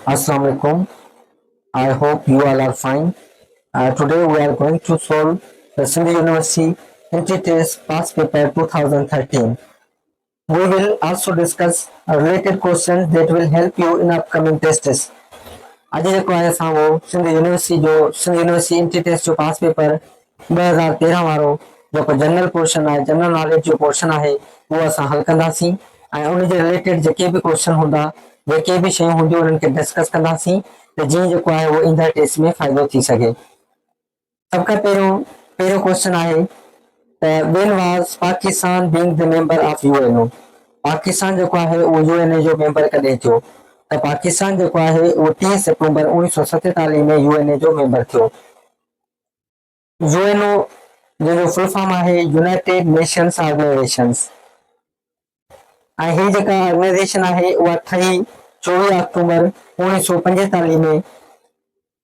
Assalamu alaikum. I hope you all are fine. Today we are going to solve the Sindh University entry test past paper 2013. We will also discuss related questions that will help you in upcoming tests. अॼु जेको आहे असां उहो Sindh university entry taste जो पास paper 2013 वारो जेको general portion आहे, general knowledge जो पोर्शन आहे, उहो असां हल कंदासीं ऐं उन जे रिलेटेड जेके बि क्वेश्चन हूंदा, जेके बि शयूं हूंदियूं उन्हनि खे डिस्कस कंदासीं त जीअं जेको आहे उहो ईंदड़ टेस्ट में फ़ाइदो थी सघे। सभ खां पहिरियों क्वेश्चन आहे त when was Pakistan being the member of UNO. Pakistan जेको आहे उहो यूएनए जो मेंबर कॾहिं थियो? त पाकिस्तान जेको आहे उहो 30 सितंबर 1947 में यूएनए जो मेंबर थियो। यूएनओ जो फुल फॉर्म आहे यूनाइटेड नेशंस ऑर्गेनाइजेशंस ऐं ही जेका ऑर्गेनाइजेशन आहे उहा ठही 24 अक्टूबर 1945 में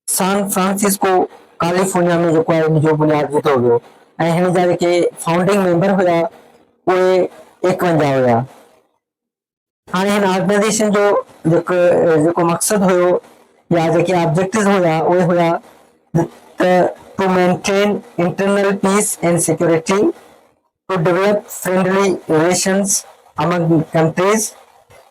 सान फ्रांसिस्को कैलिफोर्निया में जेको आहे इनजो बुनियाद विधो वियो ऐं हिन जा जेके फाउंडिंग मेंबर हुया उहे 51 हुया। हाणे हिन ऑर्गेनाइजेशन जो जेको मक़सद हुयो या जेके ऑब्जेक्टिव्स हुया उहे हुया to maintain internal peace and security, to develop friendly relations among countries,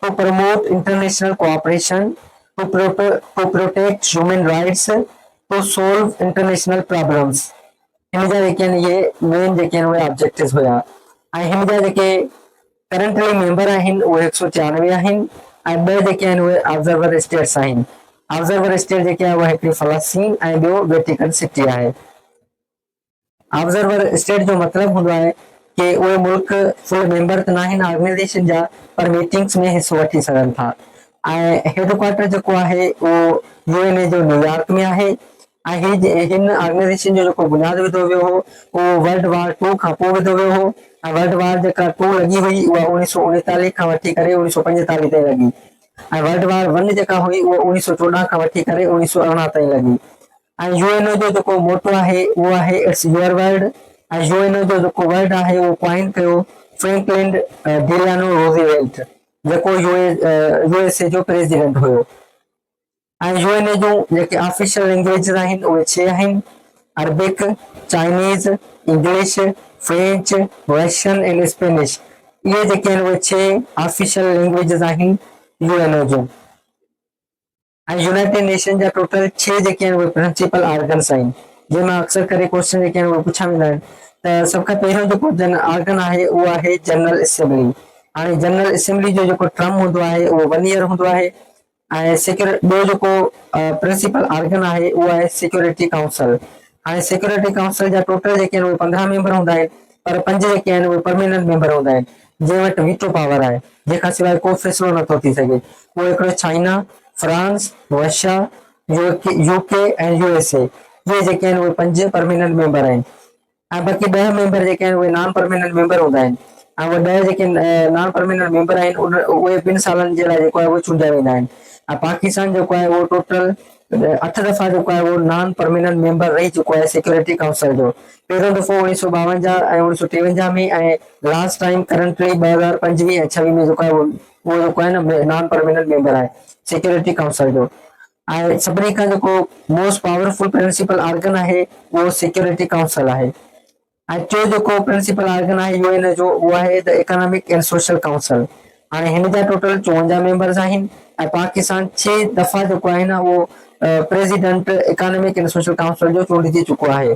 to promote international cooperation, to protect human rights, to solve international problems. हिन जा जेके आहिनि इहे मेन जेके आहिनि उहे ऑब्जेक्टिव्स हुया ऐं हिन जा जेके करंटली मेंबर आहिनि उहे 193 आहिनि ऐं ॿ जेके आहिनि उहे ऑब्जर्वर स्टेट्स आहिनि। ऑब्जर्वर स्टेट जेके आहे उहा हिकिड़ी फ़लस्तीन ऐं ॿियो वेटिकन सिटी आहे। ऑब्जर्वर स्टेट जो मतिलबु हूंदो आहे कि उहे मुल्क फुल मेंबर त न आहिनि ऑर्गेनाइजेशन जा, पर मीटिंग्स में हिसो वठी सघनि था ऐं हेडक्वार्टर जेको आहे उहो यूएनए जो न्यूयॉर्क में आहे ऐं हिन ऑर्गेनाइजेशन जो जेको बुनियाद विधो वियो हो उहो वर्ल्ड वार 2 खां पोइ विधो वियो हो ऐं वर्ल्ड वार जेका 2 लॻी हुई उहा 1939 खां वठी करे 1945 ताईं लॻी ऐं वर्ल्ड वार 1 जेका हुई उहा 1914 खां वठी करे 1918 ताईं लॻी। ऐं यूएनओ जो जेको मोटो आहे उहो आहे इट्स योर वर्ल्ड ऐं यूएनओ जो जेको वर्ड आहे उहो कॉइन कयो फ्रैंकलिन डिलानो रूज़वेल्ट जेको यूएसए जो प्रेसिडेंट हुयो। ऐं यूएनए जूं जेके ऑफिशियल लैंग्वेजिस आहिनि उहे 6 आहिनि, Arabic, Chinese, English, French, Russian and Spanish. इहे जेके आहिनि उहे 6 ऑफिशियल लैंग्वेजिस आहिनि यूएनओ जूं। ऐं यूनाइटेड नेशन जा टोटल 6 जेके आहिनि उहे प्रिंसिपल ऑर्गन्स आहिनि जंहिंमां अक्सर करे क्वेश्चन जेके आहिनि उहे पुछा वेंदा आहिनि। त सभ खां पहिरियों जेको ऑर्गन आहे उहो आहे जनरल असेंबली। हाणे जनरल असेंबली जो जेको टर्म हूंदो आहे उहो 1 ईयर हूंदो आहे ऐं ॿियो जेको प्रिंसिपल ऑर्गन आहे उहो आहे सिक्योरिटी काउंसिल। हाणे सिक्योरिटी काउंसिल जा टोटल जेके आहिनि उहे 15 मेंबर हूंदा आहिनि, पर 5 जेके आहिनि उहे परमानेंट मेंबर हूंदा आहिनि जंहिं वटि वीटो पावर आहे, जंहिंखां सवाइ को फ़ैसिलो नथो थी सघे। उहो हिकिड़ो चाइना, फ्रांस, रशिया, यूके ऐं यूएसए इहे जेके आहिनि उहे 5 परमानेंट मेंबर आहिनि ऐं बाक़ी 10 मेंबर जेके आहिनि उहे नॉन परमानेंट मेंबर हूंदा आहिनि ऐं उहे 10 जेके नॉन परमानेंट मेंबर आहिनि उहे 2 सालनि जे लाइ जेको आहे उहे चूंडिया वेंदा आहिनि ऐं पाकिस्तान जेको आहे उहो टोटल 8 दफ़ा जेको आहे उहो नॉन परमानेंट मेंबर रही चुको आहे सिक्योरिटी काउंसिल जो। पहिरियों दफ़ो 1952 ऐं 1953 में ऐं लास्ट टाइम करंटली 2025 ऐं 26 में जेको आहे उहो जेको आहे न नॉन परमानेंट मेंबर आहे सिक्योरिटी काउंसिल जो। ऐं सभिनी खां जेको मोस्ट पावरफुल प्रिंसिपल ऑर्गन आहे उहो सिक्योरिटी काउंसिल आहे। ऐं टियों जेको प्रिंसिपल ऑर्गन आहे यूएनए जो उहो आहे the economic and social council. हाणे हिन जा टोटल 54 मेंबर्स आहिनि ऐं पाकिस्तान 6 दफ़ा जेको आहे न उहो president economic and social council जो चूंडिजी चुको आहे।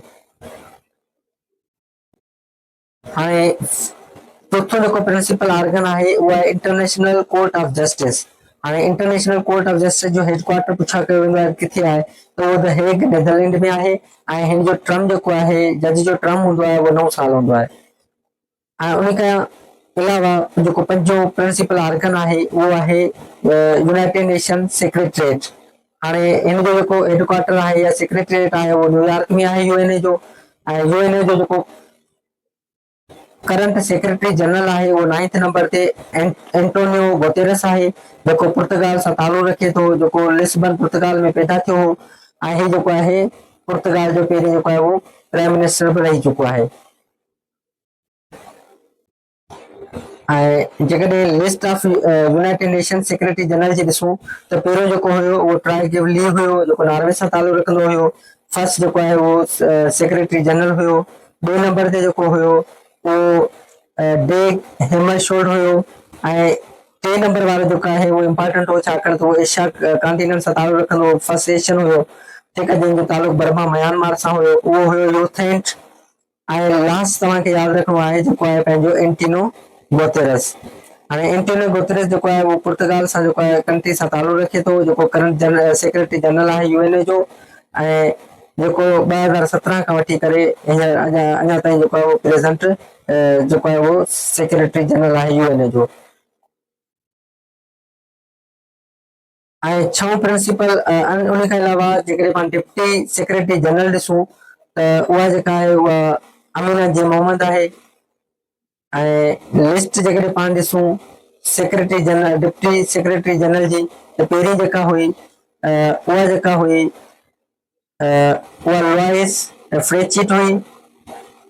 हाणे चौथों जेको प्रिंसिपल ऑर्गन आहे उहो आहे इंटरनेशनल कोर्ट ऑफ जस्टिस। हाणे इंटरनेशनल कोर्ट ऑफ जस्टिस जो हेडक्वार्टर पुछा कयो वेंदो आहे किथे आहे, त उहो द हेग नीदरलैंड में आहे ऐं हिन जो टर्म जेको आहे जज जो टर्म हूंदो आहे उहो 9 साल हूंदो आहे। ऐं उन खां अलावा जेको 5जों प्रिंसिपल ऑर्गन आहे उहो आहे यूनाइटेड नेशन सेक्रेटरीट। हाणे हिन जो जेको हेडक्वार्टर आहे या सेक्रेटरीट आहे उहो न्यूयॉर्क में आहे यूएनए जो ऐं यूएनए जो जेको करंट सेक्रेटरी जनरल आहे उहो 9th नंबर ते एंटोनियो गुतेरस आहे जेको पुर्तगाल सां तालुक़ रखे थो, जेको लिस्बन पुर्तगाल में पैदा थियो हो ऐं ही जेको आहे पुर्तगाल जो पहिरियों जेको आहे उहो प्राइम मिनिस्टर बि रही चुको आहे। जेकॾहिं list of United Nation secretary general जी ॾिसूं त पहिरियों जेको हुयो उहो ट्राई गिवली हुयो जेको नॉर्वे सां तालुक रखंदो हुयो। फर्स्ट जेको आहे उहो सेक्रेटरी जनरल हुयो। ॿिए नंबर ते जेको हुयो उहो डेग हेमरशोल्ड हुयो। ऐं टे नंबर वारो जेको आहे उहो इम्पोर्टेंट हो छाकाणि त उहो एशिया कॉन्टिनेंट सां तालुक रखंदो हो। फर्स्ट एशियन हुयो। ठीकु आहे, जंहिंजो तालुक बर्मा म्यांमार सां हुयो, उहो हुयो यूथेंट। ऐं लास्ट तव्हांखे यादि रखिणो आहे जेको आहे पंहिंजो एंटिनो गोतेरस। हाणे एंटिनो गोतेरस जेको आहे उहो पुर्तगाल सां जेको आहे कंट्री सां तालुक रखे थो, जेको करंट सेक्रेटरी जनरल आहे यूएनए जो। ऐं जेको 2017 खां वठी करे हींअर अञा ताईं जेको आहे उहो प्रेज़ेंट जेको आहे उहो सेक्रेटरी जनरल आहे यूएनए जो। ऐं छहों प्रिंसिपल उन खां अलावा जेकॾहिं पाण डिप्टी सेक्रेटरी जनरल ॾिसूं त उहा जेका आहे उहा अमीना जे मोहम्मद आहे। ऐं लिस्ट जेकॾहिं पाण ॾिसूं secretary general deputy secretary general जी, त पहिरीं जेका हुई उहा जेका हुई उहा लॉइस फ्रेचिट हुई।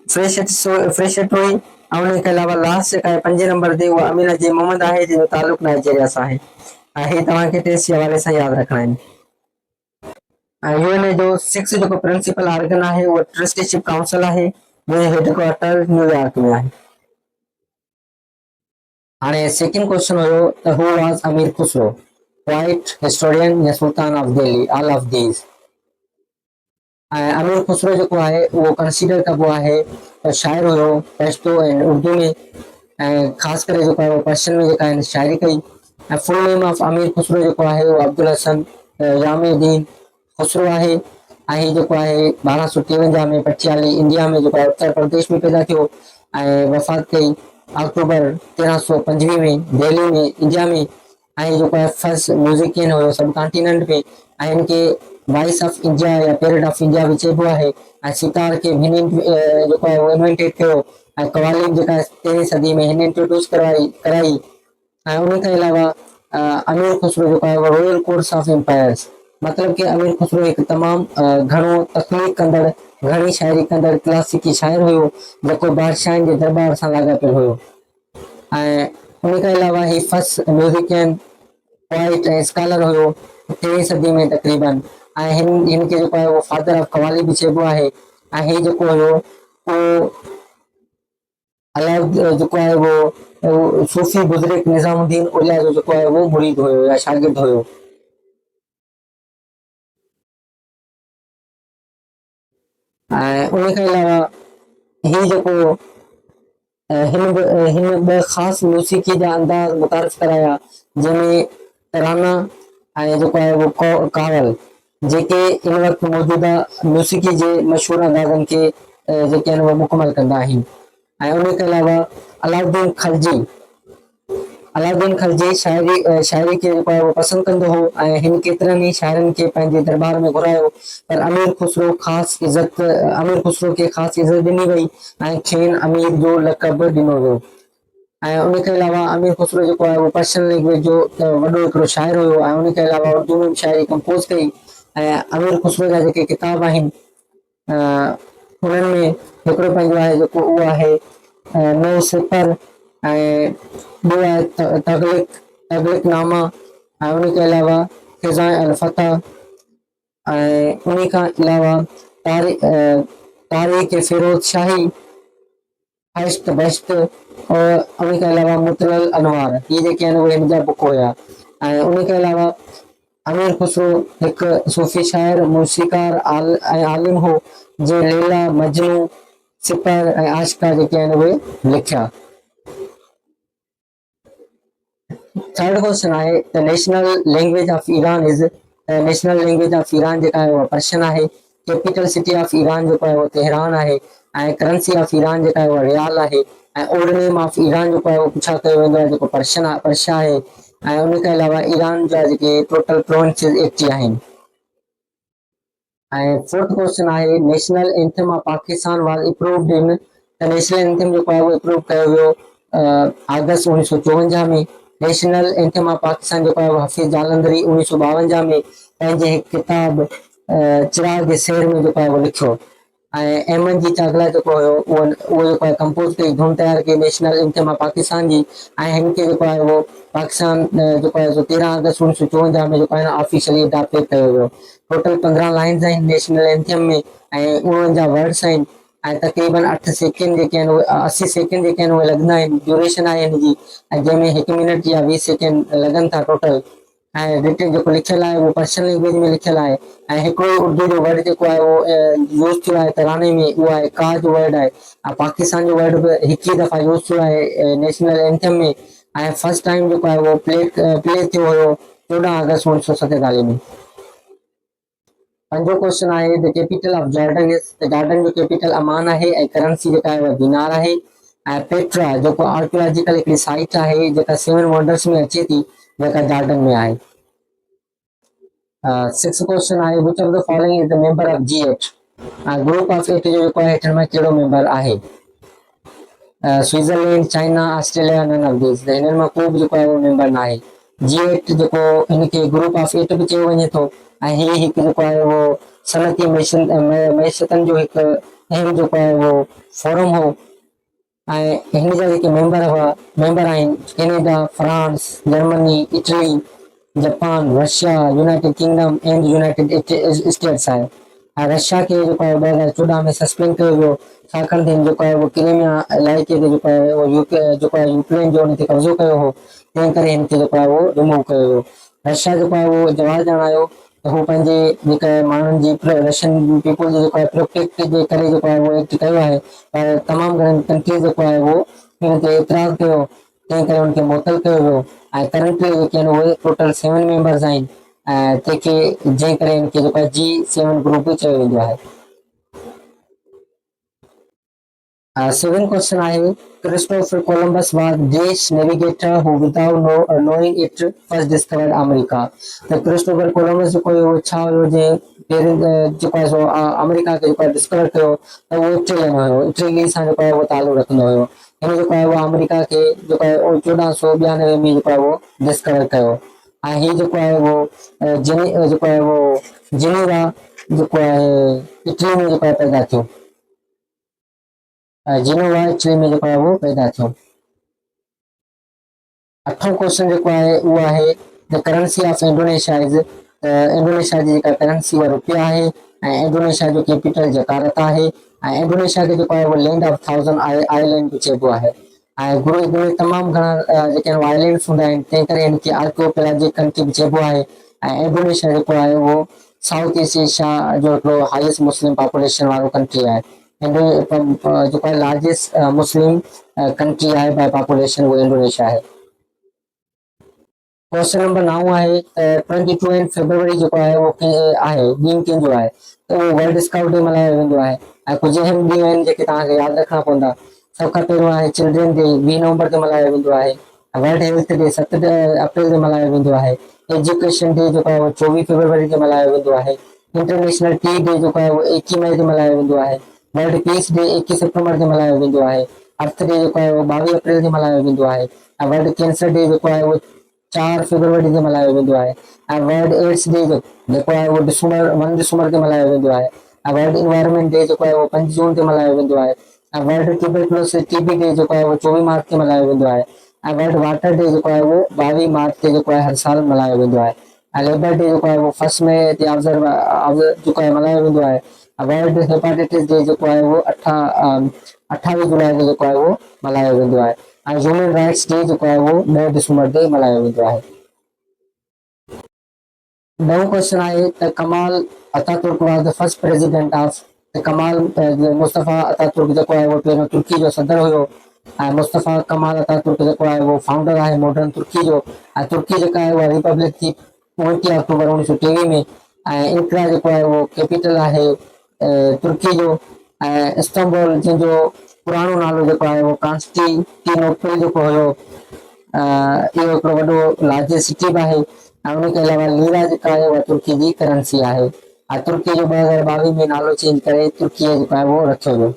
फ्रेशेट हुई। ऐं उन खां अलावा लास्ट जेका आहे 5 नंबर ते उहा अमीना जे मोहम्मद आहे जंहिंजो तालुक नाइजीरिया सां आहे। ऐं ही तव्हांखे टेस्ट जे हवाले सां यादि रखणा आहिनि। यूएनए जो 6 जेको प्रिंसिपल ऑर्गन आहे उहो ट्रस्टीशिप काउंसिल आहे जंहिंजो हेडक्वार्टर न्यूयॉर्क में आहे। हाणे सेकंड क्वेश्चन हुयो त who was Amir Khusro, poet, historian या sultan of Delhi, all of these. ऐं अमीर खुसरो जेको आहे उहो कंसीडर कबो आहे त शाइर हुयो पश्तो ऐं उर्दू में। ऐं ख़ासि करे जेको आहे उहो पर्शियन में जेका आहिनि शाइरी कई। ऐं फुल नेम ऑफ अमीर खुसरो जेको आहे उहो अब्दुल हसन यामुद्दीन खुसरो आहे। ऐं हीउ जेको आहे 1253 में पटियाली इंडिया में जेको आहे उत्तर प्रदेश में पैदा थियो ऐं वफ़ात कई अक्टूबर 1325 में दिल्ली में इंडिया में। ऐं जेको आहे फर्स्ट म्यूज़िकियन हुयो सब कॉन्टिनेंट में। ऐं हिनखे वॉइस ऑफ इंडिया या पैरट ऑफ इंडिया बि चइबो आहे। ऐं सितार खे हिन जेको आहे उहो इन्वेंटेड कयो। ऐं कवाली जेका 13वीं सदी में हिन इंट्रोड्यूस कराई। ऐं उन खां अलावा अमीर खुसरो जेको आहे उहो रॉयल कोर्ट्स ऑफ एम्पायर्स, मतिलब कि अमीर खुसरो हिकु तमामु घणो तकलीफ़ कंदड़, घणी शाइरी कंदड़ क्लासिकी शाइर हुयो जेको बादशाहनि जे दरबार सां लाॻापियल हुयो। ऐं उन खां अलावा ही फर्स्ट म्यूज़िकियन, पोइट ऐं स्कॉलर हुयो 13वीं सदी में तक़रीबन। ऐं हिनखे जेको आहे उहो फादर ऑफ कवाली बि चइबो आहे। ऐं ही जेको हुयो उहो अलाउद्दीन जेको आहे उहो सूफ़ी बुज़ुर्ग निज़ामुद्दीन औलिया जो जेको आहे उहो मुरीद हुयो या शागिर्द हुयो। ऐं उन खां अलावा ही जेको हिन ॿ ख़ासि मौसीक़ी जा अंदाज़ मुतारिफ़ कराया जंहिंमें तराना ऐं जेको आहे उहो कावल जेके इन वक़्तु मौजूदा मौसीक़ी जे मशहूरु अंदाज़नि खे जेके आहिनि उहे मुकमल कंदा आहिनि। ऐं उन खां अलावा अलाउद्दीन खिलजी शाइरी खे जेको आहे उहो पसंदि कंदो हो ऐं हिन केतिरनि ई शाइरनि खे पंहिंजे दरबार में घुरायो। पर अमीर खुसरो खे ख़ासि इज़त ॾिनी वई ऐं खेनि अमीर जो लक़ब ॾिनो वियो। ऐं उन खां अलावा अमीर खुसरो जेको आहे उहो पर्शियन लैंग्वेज जो वॾो हिकिड़ो शाइर हुयो ऐं उन खां अलावा उर्दू में शाइरी कंपोज़ कई। ऐं अमीर खुसरो जा जेके किताब आहिनि उन्हनि में हिकिड़ो पंहिंजो आहे जेको उहो आहे नओ सिपर। ऐं ॿियो आहे तगलिक नामा। ऐं उन खां अलावा ख़िज़ां अल फतह। ऐं उन खां अलावा तारीख़ फिरोज़ शाही, हश्त बश्त और उन खां अलावा मुतलल अनवार, इहे जेके आहिनि उहे हिन जा बुक हुया। ऐं उन खां अलावा अमीर खुसरो हिकु सूफ़ी शाइर, मौसीक़ार ऐं आलिम हो जंहिं लैला, मजनू, सिपर ऐं आशिका जेके आहिनि उहे लिखिया। थर्ड क्वेश्चन आहे त national language of Iran is, national language of Iran जेका आहे उहा पर्शियन आहे। कैपिटल सिटी ऑफ ईरान जेको आहे उहो तेहरान आहे। ऐं करेंसी ऑफ ईरान जेका आहे उहा रियाल आहे। ऐं ओल्ड नेम ऑफ ईरान जेको आहे उहो पुछा कयो वेंदो आहे जेको पर्शिया आहे। ऐं उन खां अलावा ईरान जा जेके टोटल प्रोविंसिस 80 आहिनि। ऐं फोर्थ क्वेश्चन आहे national anthem of Pakistan was approved in, त नेशनल एंथम जेको आहे उहो अप्रूव कयो वियो अगस्त 1954 में। नेशनल एंथम ऑफ पाकिस्तान जेको आहे हफ़ीज़ जालंधरी 1952 में पंहिंजे हिकु किताब चिराग जे सेर में जेको आहे उहो लिखियो। अहमद जी चागला जेको हुयो उहो जेको आहे कंपोज कई धुन तयारु कई नेशनल एंथम आहे पाकिस्तान जी ऐं हिन खे जेको आहे उहो पाकिस्तान जेको आहे 13 अगस्त 1954 में जेको आहे न ऑफिशियली अडॉप्टेड कयो वियो। टोटल 15 लाइन्स आहिनि नेशनल एंथम में ऐं 49 वर्ड्स आहिनि ऐं तक़रीबन 8 सेकेंड जेके आहिनि उहे 80 सेकेंड जेके आहिनि उहे लॻंदा आहिनि ड्यूरेशन आहे हिन जी ऐं जंहिंमें 1 मिनट या 20 सेकेंड लॻनि था टोटल। ऐं रिटन जेको लिखियलु आहे उहो पर्शियन लैंग्वेज में लिखियलु आहे ऐं हिकिड़ो ई उर्दू जो वर्ड जेको आहे उहो यूज़ थियो आहे तराने में उहो आहे का जो वर्ड आहे ऐं पाकिस्तान जो वर्ड बि हिकु ई दफ़ा यूज़ थियो आहे नेशनल एंथम में ऐं फर्स्ट टाइम जेको आहे उहो प्ले थियो हुयो 14 अगस्त 1947 में। पंजो क्वेश्चन आहे the capital of Jordan is त जॉर्डन जो कैपिटल अमान आहे ऐं करेंसी जेका आहे उहा दिनार आहे ऐं पेट्रा जेको आर्कियोलॉजिकल हिकिड़ी साइट आहे जेका 7 वंडर्स में अचे थी जेका जॉर्डन में आहे। सिक्स क्वेश्चन आहे which of the following is the member of G8 group of 8 जो जेको आहे हेठनि में कहिड़ो मेंबर आहे। स्विट्जरलैंड चाइना ऑस्ट्रेलिया नन ऑफ दीस त हिननि मां को बि जेको आहे उहो मेंबर न आहे। G8 जेको हिनखे ग्रुप ऑफ 8 बि चयो वञे थो ऐं हीअ हिकु जेको आहे उहो सनती मैशतनि जो हिकु अहम जेको आहे उहो फोरम हो ऐं हिन जा जेके मेंबर आहिनि Canada France Germany Italy Japan Russia United kingdom and United status आहे। ऐं रशिया खे जेको आहे 2014 में सस्पेंड कयो वियो छाकाणि त हिन जेको आहे उहो क्रीमिया इलाइक़े ते जेको आहे उहो जेको आहे यूक्रेन जो हुन ते कब्ज़ो कयो हो तंहिं करे हिन खे जेको आहे उहो रिमूव कयो वियो। रशिया जेको आहे उहो जवाबु ॾियणु आयो त हू पंहिंजे जेका माण्हुनि जी रशियन पीपल जो जेको आहे प्रोटेक्ट जे करे जेको आहे उहो एक्ट कयो आहे पर तमामु घणनि कंट्रीज़ जेको आहे उहो हिन ते एतिराज़ कयो तंहिं करे हुनखे मुअतल कयो वियो ऐं करंटली जेके आहिनि उहे टोटल 7 मेंबर्स आहिनि ऐं तंहिंखे जंहिं करे हिनखे जेको आहे G7 ग्रुप चयो वेंदो आहे। सेवन क्वेश्चन आहे Christopher Columbus was British navigator who without knowing it first discovered America त क्रिस्टोफर कोलंबस जेको हुयो छा हुयो जंहिं पहिरियों जेको आहे सो अमेरिका खे जेको आहे डिस्कवर कयो त उहो इटलियन हुयो इटली सां जेको आहे उहो तालुक रखंदो हुयो हिन जेको आहे उहो अमेरिका खे जेको आहे 1492 में जेको आहे उहो डिस्कवर कयो ऐं हीउ जेको आहे उहो जेको आहे उहो जिनेवा जेको आहे इटली में जेको आहे पैदा थियो जिनेवा इटली में जेको आहे उहो पैदा थियो। अठों क्वेश्चन जेको आहे उहो आहे the currency of Indonesia is Indonesia जी जेका करेंसी उहा रुपया आहे ऐं इंडोनेशिया जो कैपिटल जकार्ता आहे ऐं इंडोनेशिया खे जेको आहे उहो लैंड ऑफ 1000 आइलैंड बि चइबो आहे ऐं गुरु में तमामु घणा जेके आइलैंड्स हूंदा आहिनि तंहिं करे हिनखे आर्कियोपेलाजिक कंट्री बि चइबो आहे ऐं इंडोनेशिया जेको आहे उहो साउथ ईस्ट एशिया जो हिकिड़ो हाईएस्ट मुस्लिम पॉपुलेशन वारो कंट्री आहे जेको आहे लार्जेस्ट मुस्लिम कंट्री आहे बाय पॉपुलेशन उहो इंडोनेशिया आहे। क्वेश्चन नंबर 9 आहे त 22 फरवरी जेको आहे उहो आहे ॾींहुं कंहिंजो आहे त उहो वर्ल्ड स्काउट डे मल्हायो वेंदो आहे ऐं कुझु अहम ॾींहं आहिनि जेके तव्हांखे यादि रखणा पवंदा। सभ खां पहिरियों आहे चिल्ड्रन डे 20 नवंबर ते मल्हायो वेंदो आहे वर्ल्ड हेल्थ डे 7 अप्रैल ते मल्हायो वेंदो आहे एजुकेशन डे जेको आहे उहो 24 फरवरी ते मल्हायो वेंदो आहे इंटरनेशनल टी डे जेको आहे उहो 21 मई ते मल्हायो वेंदो आहे वर्ल्ड पीस डे 21 सितंबर ते मल्हायो वेंदो आहे अर्थ डे जेको आहे उहो 22 अप्रैल ते मल्हायो वेंदो आहे ऐं वर्ल्ड कैंसर डे जेको आहे उहो 4 फरवरी ते मल्हायो वेंदो आहे ऐं वर्ल्ड एड्स डे जेको आहे उहो 1 दिसंबर ते मल्हायो वेंदो आहे ऐं वर्ल्ड इन्वायरमेंट डे जेको आहे उहो 5 जून ते मल्हायो वेंदो आहे ऐं वर्ल्ड ट्यूबरक्लोसिस टीबी डे जेको आहे उहो 24 मार्च ते मल्हायो वेंदो आहे ऐं वर्ल्ड वाटर डे जेको आहे उहो 22 मार्च ते जेको आहे हर साल मल्हायो वेंदो आहे ऐं लेबर डे जेको आहे उहो 1 मई ते ऑब्जर्व जेको आहे मल्हायो वेंदो आहे ऐं वर्ल्ड हेपाटाइटिस डे जेको आहे उहो 28 जुलाई ते जेको आहे उहो मल्हायो वेंदो आहे ऐं ह्यूमन राइट्स डे जेको आहे उहो 9 दिसंबर ते मल्हायो वेंदो आहे। नओं क्वेश्चन आहे त Kemal Ataturk was the first president of त कमाल मुस्तफ़ा अतातुर्क जेको आहे उहो पहिरियों तुर्की जो सदर हुयो ऐं मुस्तफ़ा कमाल अतातुर्क जेको आहे उहो फाउंडर आहे मॉडर्न तुर्की जो ऐं तुर्की जेका आहे उहा रिपब्लिक थी 29 अक्टूबर 1923 में ऐं इनकरा जेको आहे उहो कैपिटल आहे तुर्की जो ऐं इस्तांबुल जंहिंजो पुराणो नालो जेको आहे उहो कॉन्स्टेंटिनोपल जेको हुयो इहो हिकिड़ो वॾो लार्जेस्ट सिटी बि आहे ऐं उनखे अलावा लीरा जेका आहे उहा तुर्की जी करेंसी आहे ऐं तुर्की जो 2022 में नालो चेंज करे तुर्कीअ जेको आहे उहो रखियो वियो।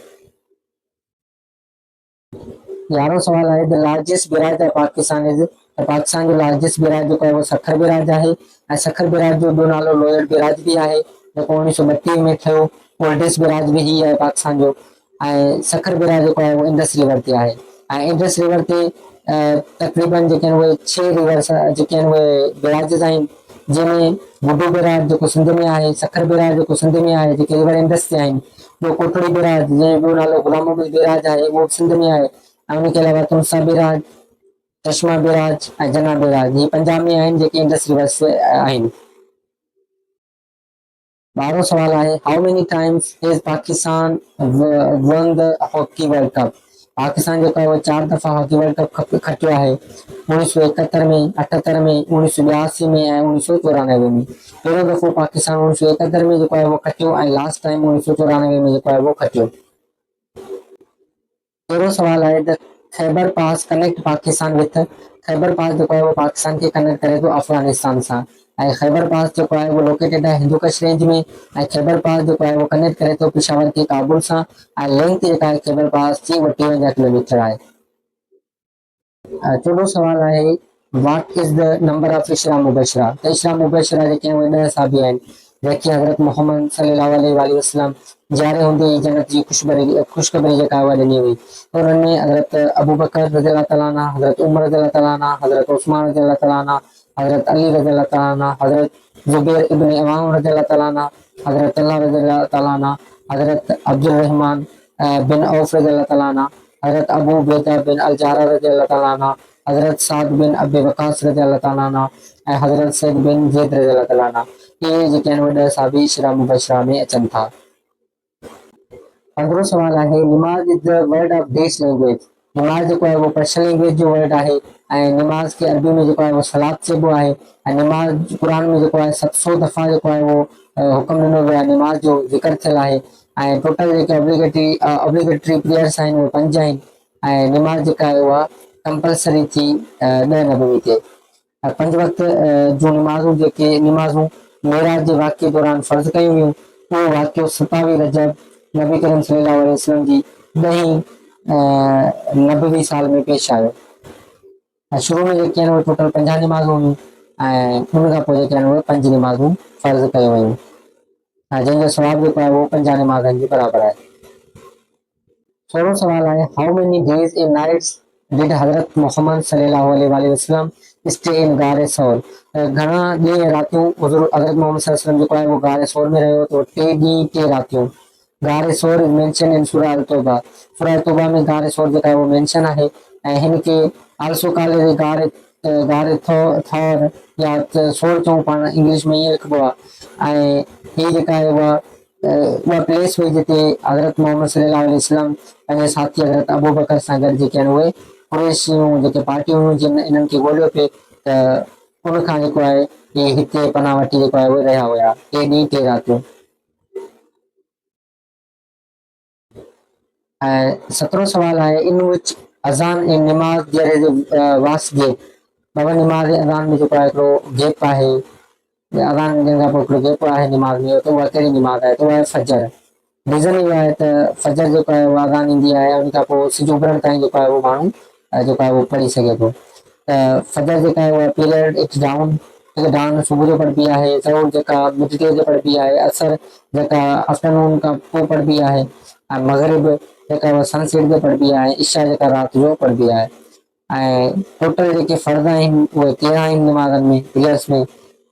11 सवाल आहे the largest barrage of Pakistan is त पाकिस्तान जो लार्जेस्ट बिराज जेको आहे उहो सखर बिराज आहे ऐं सखर बिराज जो ॿियो नालो लोयर बिराज बि आहे जेको 1932 में थियो ओल्डेस्ट बिराज भी ही आहे पाकिस्तान जो। ऐं सखर बिराज जेको आहे उहो इंडस रिवर ते आहे। ऐं इंडस रिवर ते तक़रीबन जेके आहिनि उहे 6 रिवर्स जेके आहिनि उहे बिराजिस आहिनि, जंहिंमें बुडो बिराज जेको सिंध में आहे, सखर बिराज जेको सिंध में आहे, जेके रिवर इंडस ते आहिनि। ॿियो कोटड़ी बिराज जंहिंजो नालो गुलाम मोहम्मद बिराज आहे उहो सिंध में आहे। ऐं उनखे अलावा तुलसा बिराज, चश्मा बिराज ऐं जना बिराज ही पंजाब में आहिनि, जेके इंडस रिवर्स ते आहिनि। 12 सवाल आहे, how many times has Pakistan won the hockey world cup? Pakistan जेको आहे उहो 4 दफ़ा हॉकी वर्ल्ड कप खटियो आहे। 1971 में, 78 में, 1982 में ऐं 1994 में। पहिरियों दफ़ो पाकिस्तान 1971 में जेको आहे उहो खटियो ऐं लास्ट टाइम 1994 में जेको आहे उहो खटियो। 13 सवाल आहे, the Khyber pass connect Pakistan with. Khyber pass जेको आहे उहो पाकिस्तान खे कनेक्ट करे थो अफगानिस्तान सां। ऐं खैबर पास जेको आहे उहो लोकेटेड आहे हिंदुकश रेंज में। ऐं खैबर पास जेको आहे उहो कनेक्ट करे थो पिशावर खे काबुल सां। ऐं लेंथ जेका आहे खैबर पास जी 52 किलोमीटर आहे। 14 सवाल आहे, what is the number of इशरा मुबशरा? त इशरा मुबशरा जेके आहिनि उहे 10 साबिय आहिनि, जेके हज़रत मोहम्मद सल्लल्लाहु अलैहि वसल्लम जारे हूंदे ई जन्नत जी ख़ुशख़बरी जेका उहा ॾिनी हुई। उन्हनि में हज़रत अबू बकर रज़ियल्लाहु तआला अन्हु, हज़रत उमर रज़ियल्लाहु तआला अन्हु, हज़रत उस्मान रज़ियल्लाहु तआला अन्हु, हज़रत अली रज़ियल्लाहु तआला अन्हु, हज़रत जुबैर इब्न अवाम रज़ियल्लाहु तआला अन्हु, हज़रत तल्हा रज़ियल्लाहु तआला अन्हु, हज़रत अब्दुल रहमान बिन औफ रज़ियल्लाहु तआला अन्हु, हज़रत अबू उबैदा बिन अल जर्राह रज़ियल्लाहु तआला अन्हु, हज़रत साद बिन अबी वक़ास रज़ियल्लाहु तआला अन्हु ऐं हज़रत सैद बिन ज़ैद रज़ियल्लाहु तआला अन्हु। इहे जेके आहिनि उहे 10 साबी इशरा मुबशरा में अचनि था। 15 सवाल आहे, निमाज़ is the word of this language? निमाज़ जेको आहे उहो पर्शियन लैंग्वेज जो वर्ड आहे। ऐं निमाज़ खे अरबी में जेको आहे उहो सलात चइबो आहे। ऐं निमाज़ क़ुरान में जेको आहे 700 दफ़ा जेको आहे उहो हुकुम ॾिनो वियो आहे, निमाज़ जो ज़िक्र थियल आहे। ऐं टोटल जेके ऑब्लिगेटरी प्रेयर्स आहिनि उहे 5 आहिनि। ऐं निमाज़ जेका आहे उहा कंपलसरी थी 10 नबवी ते। 5 वक़्त जूं निमाज़ूं मेराज जे वाक़े दौरान फ़र्ज़ कयूं वियूं। उहो वाक़ियो 27 रजब नबी करीम सल्लल्लाहु अलैहि वसल्लम जी 10हीं नबवी साल में पेश आयो। शुरू में जेके आहिनि उहे टोटल 50 निमाज़ूं हुयूं ऐं उन खां पोइ जेके आहिनि उहे 5 निमाज़ूं फ़र्ज़ कयूं वयूं, जंहिंजो सवाब जेको आहे उहो 50 निमाज़नि जे बराबरि आहे। 16 सवाल आहे, how many days and nights did हज़रत मोहम्मद सल्लल्लाहु अलैहि वसल्लम स्टे इन गारे सौर? घणा ॾींहं रातियूं हज़रत मोहम्मद सल्लल्लाहु अलैहि वसल्लम जेको आहे उहो गारे सौर में रहियो? तो 3 ॾींहं 3 रातियूं। गारे सौर इज मेंशन इन सूरह अल तौबा। सूरह अल तौबा में गारे सौर जेका आहे उहो मेंशन आहे। ऐं हिन खे आल्सो कॉल्ड गारे थॉर या सौर चऊं पाण, इंग्लिश में ईअं लिखिबो आहे। ऐं हीअ जेका आहे उहा प्लेस हुई जिते हज़रत मोहम्मद सल्लल्लाहु अलैहि वसल्लम पंहिंजे साथी हज़रत अबू बकर सां गॾु जेके आहिनि उहे कुरैशियूं जेके पार्टियूं हुयूं जिन इन्हनि खे ॻोल्हियो पिए, त उन खां जेको आहे इहे हिते पनाह वठी जेको आहे उहे रहिया हुया 3 ॾींहं 3 रातियूं। ऐं 17 सवाल आहे, इन विच अज़ान ऐं निमाज़ देयर इज वास्ट गैप? बाबा निमाज़ ऐं अज़ान में जेको आहे हिकिड़ो गैप आहे, अज़ान ॾियण खां पोइ हिकिड़ो गैप आहे निमाज़ में, त उहा कहिड़ी निमाज़ आहे? त उहा आहे फजर। रीज़न इहो आहे त फजर जेको आहे उहा अज़ान ईंदी आहे, उन खां पोइ सिज उभरण ताईं जेको आहे उहो माण्हू जेको आहे उहो पढ़ी सघे थो। त फजर जेका आहे उहा पीरियड इट्स डाउन सुबुह जो पढ़बी आहे, ज़रूर जेका मिड डे जो पढ़बी आहे, असर जेका आफ्टरनून खां पोइ पढ़बी आहे, ऐं मगरिब जेका उहा सनसेट ते पढ़बी आहे, इशा जेका राति जो पढ़बी आहे। ऐं टोटल जेके फ़र्ज़ आहिनि उहे 13 आहिनि निमाज़नि में, प्रेयर्स में।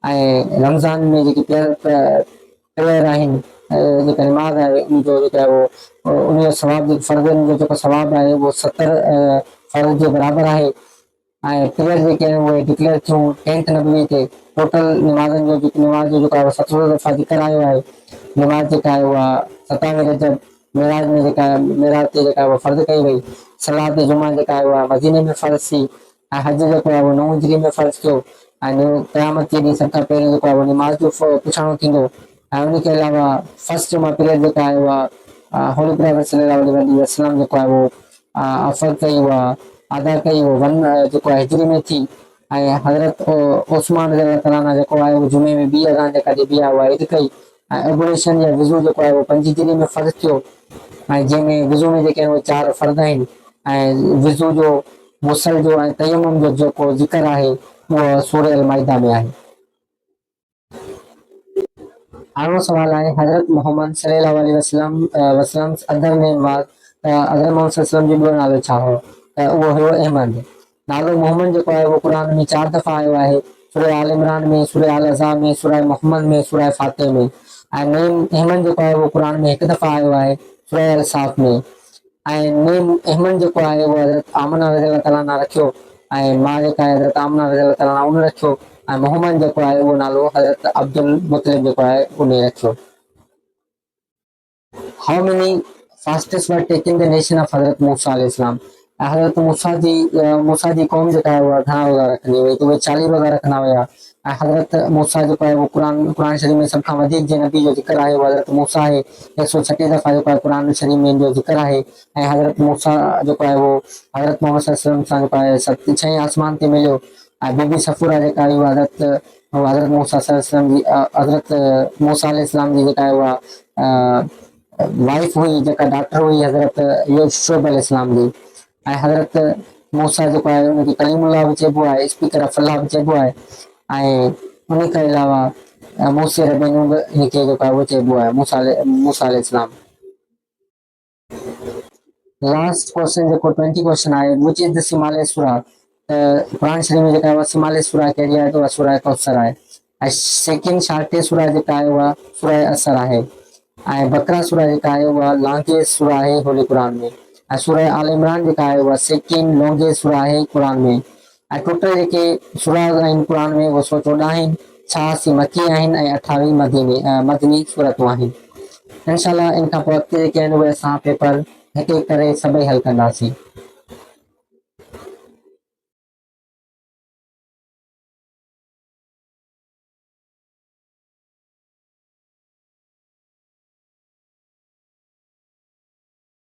ऐं रमज़ान में जेके प्रेयर आहिनि, जेका निमाज़ आहे उनजो जेको आहे उहो उनजो सवाब फ़र्ज़नि जो जेको सवाब आहे उहो 70 फ़र्ज़ जे बराबरि आहे। ऐं प्रेयर जेके आहिनि उहे डिक्लेयर थियूं 10th नबवी ते। टोटल निमाज़नि जो निमाज़ जो जेको आहे 17 दफ़ा ज़िक्र आयो आहे। निमाज़ जेका आहे उहा 27 रजब मेराज में जेका आहे मेराज ते जेका आहे उहा फ़र्ज़ कई वई। सलात जुमा जेका आहे उहा मदीने में फ़र्ज़ थी। ऐं हज जेको आहे उहो 9 हिजरी में फ़र्ज़ थियो। ऐं क़यामत जे ॾींहुं सभ खां पहिरियों जेको आहे उहो निमाज़ जो पुछाणो थींदो। ऐं उनखे अलावा फर्स्ट जुमा पीरियड जेका आहे उहा होली प्रोफेट सल्लल्लाहु अलैहि वसल्लम जेको आहे उहो अफ़र कई, उहा अदा कई, उहो जेको आहे हिजरी में थी। ऐं हज़रत उस्मान रज़ियल्लाहु तआला अन्हु जेको आहे उहो जुमे में ॿी अज़ान जेका ॾिबी आहे उहा ईद कई। ऐं एबोलेशन या वुज़ू जेको आहे उहो 5 हिजरी में फ़र्ज़ थियो। ऐं जंहिंमें वुज़ू में जेके आहिनि उहे 4 फ़र्ज़ आहिनि। ऐं वुज़ू जो, गुसल जो ऐं तयम्मुम जो जेको ज़िक्र आहे उहो सूरह अल माइदा में आहे। हाणो सवाल आहे हज़रत मोहम्मद सल्लल्लाहु अलैहि वसल्लम अदर में हज़रत मोहम्मद सल्लल्लाहु अलैहि वसल्लम जो ॿियो नालो छा हो? उहो हुयो अहमद। नालो मोहम्मद जेको आहे उहो क़ुरान में 4 दफ़ा आयो आहे, सूरह आल इमरान में, सूरह अल अज़ाब में, सूरह मोहम्मद में, सूरह फातिह में। ऐं नेम अहमद जेको आहे उहो क़ुरान में 1 दफ़ा आयो आहे, सूरह अल साफ़ में। ऐं नेम अहमद जेको आहे उहो हज़रत आमना रज़ियल्लाहु ताला अन्हा रखियो, ऐं मां जेका आहे हज़रत आमना रज़ियल्लाहु ताला अन्हा उन रखियो, ऐं मोहम्मद जेको आहे उहो नालो हज़रत अब्दुल मुतलिब जेको आहे उन रखियो। How many fastest were taken the nation of हज़रत मूसा अलैहि सलाम? हज़रत मूसा जी कौम जेका आहे उहा घणा रोज़ा रखंदी हुई? त उहे 40 रोज़ा रखंदा हुया। ऐं हज़रत मूसा जेको आहे उहो क़ुरान शरीफ़ में सभ खां वधीक जे नबी जो ज़िक्र आहे उहो हज़रत मूसा आहे। 136 दफ़ा जेको आहे क़ुरान शरीफ़ में इन जो ज़िक्र आहे। ऐं हज़रत मूसा जेको आहे उहो हज़रत मोहम्मद सल्लल्लाहु अलैहि वसल्लम सां जेको आहे 6 आसमान ते मिलियो। ऐं बीबी सफ़ूरा जेका आहे उहा हज़रत मूसा सल्लल्लाहु अलैहि वसल्लम जी हज़रत मूसा अलैहि सलाम जी जेका आहे उहा वाइफ हुई, जेका डॉक्टर हुई हज़रत शुएब अलैहिस्सलाम जी। ऐं हज़रत मूसा जेको आहे उनखे कलीमुल्लाह बि चइबो आहे, स्पीकर ऑफ अल्लाह बि चइबो आहे। ऐं उन खां अलावा मूसे रबीनु बि हिनखे जेको आहे उहो चइबो आहे मूसा अलैहिस्सलाम। लास्ट क्वेश्चन जेको 20 क्वेश्चन आहे, विच इज द सिमाले सूरा? क़ुरान शरीफ़ में जेका आहे उहा सिमाले सूरा कहिड़ी आहे? त उहा सूरह कौसर आहे। ऐं सेकेंड शार्टेस्ट सूरा जेका आहे उहा सूरह असर आहे। ऐं बकरा सूरह जेका आहे उहा लॉन्गेस्ट सूरह आहे होली क़ुरान में। ऐं सूरह आल इमरान जेका आहे उहा सेकेंड लॉन्गेस्ट सूरह आहे क़ुरान में। ऐं टोटल जेके सूराज़ आहिनि क़ुरान में उहे 114 आहिनि, 86 मकी आहिनि ऐं 28 मदनी सूरतूं आहिनि। इंशाल्लाह इन खां पोइ अॻिते जेके आहिनि उहे असां पेपर हिकु हिकु करे सभई हल कंदासीं।